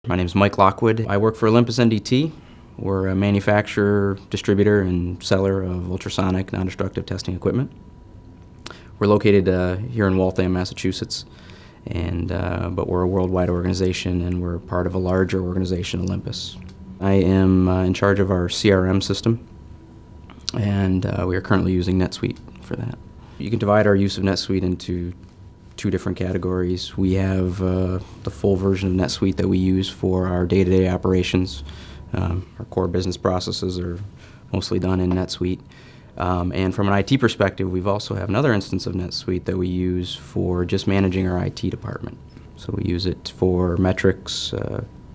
My name is Mike Lockwood. I work for Olympus NDT. We're a manufacturer, distributor, and seller of ultrasonic non-destructive testing equipment. We're located here in Waltham, Massachusetts, but we're a worldwide organization, and we're part of a larger organization, Olympus. I am in charge of our CRM system, and we are currently using NetSuite for that. You can divide our use of NetSuite into two different categories. We have the full version of NetSuite that we use for our day-to-day operations. Our core business processes are mostly done in NetSuite. And from an IT perspective, we've also have another instance of NetSuite that we use for just managing our IT department. So we use it for metrics,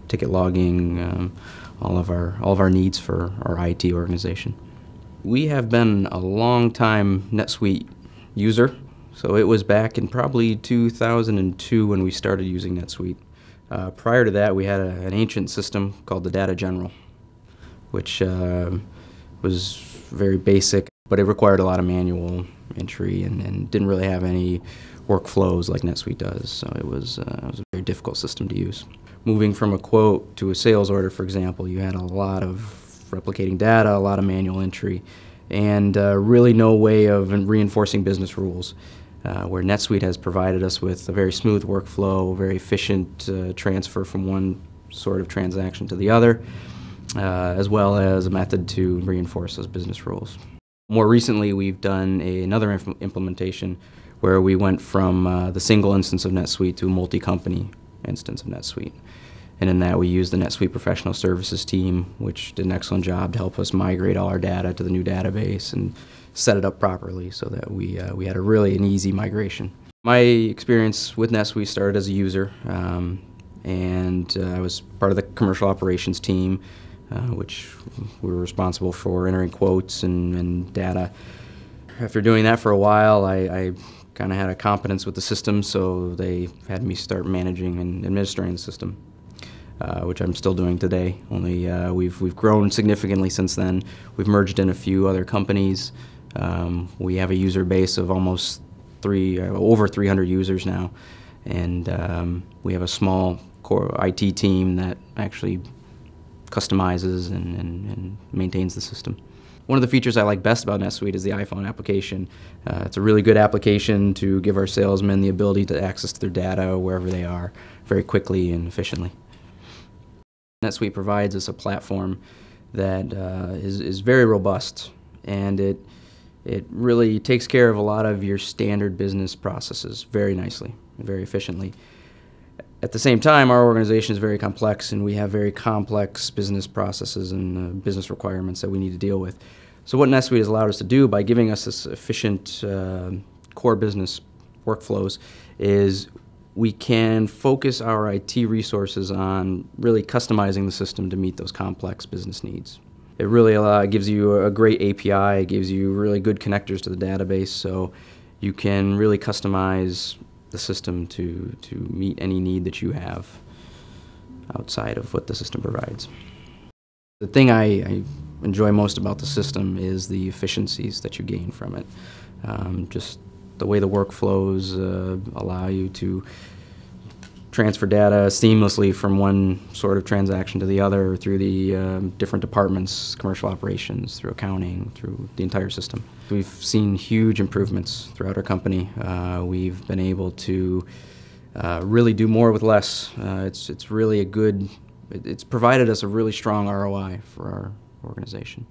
ticket logging, all of our needs for our IT organization. We have been a long time NetSuite user. So it was back in probably 2002 when we started using NetSuite. Prior to that, we had an ancient system called the Data General, which was very basic, but it required a lot of manual entry and didn't really have any workflows like NetSuite does. So it was a very difficult system to use. Moving from a quote to a sales order, for example, you had a lot of replicating data, a lot of manual entry, and really no way of reinforcing business rules. Where NetSuite has provided us with a very smooth workflow, very efficient transfer from one sort of transaction to the other, as well as a method to reinforce those business rules. More recently, we've done another implementation where we went from the single instance of NetSuite to a multi-company instance of NetSuite. And in that, we used the NetSuite professional services team, which did an excellent job to help us migrate all our data to the new database and set it up properly so that we had an easy migration. My experience with NetSuite started as a user, and I was part of the commercial operations team, which we were responsible for entering quotes and data. After doing that for a while, I kind of had a competence with the system, so they had me start managing and administering the system. Which I'm still doing today, only we've grown significantly since then. We've merged in a few other companies. We have a user base of almost over 300 users now, and we have a small core IT team that actually customizes and maintains the system. One of the features I like best about NetSuite is the iPhone application. It's a really good application to give our salesmen the ability to access their data wherever they are very quickly and efficiently. NetSuite provides us a platform that is very robust, and it really takes care of a lot of your standard business processes very nicely and very efficiently. At the same time, our organization is very complex, and we have very complex business processes and business requirements that we need to deal with. So what NetSuite has allowed us to do by giving us this efficient core business workflows is we can focus our IT resources on really customizing the system to meet those complex business needs. It really gives you a great API, it gives you really good connectors to the database, so you can really customize the system to meet any need that you have outside of what the system provides. The thing I enjoy most about the system is the efficiencies that you gain from it. Just the way the workflows allow you to transfer data seamlessly from one sort of transaction to the other through the different departments, commercial operations, through accounting, through the entire system. We've seen huge improvements throughout our company. We've been able to really do more with less. It's really it's provided us a really strong ROI for our organization.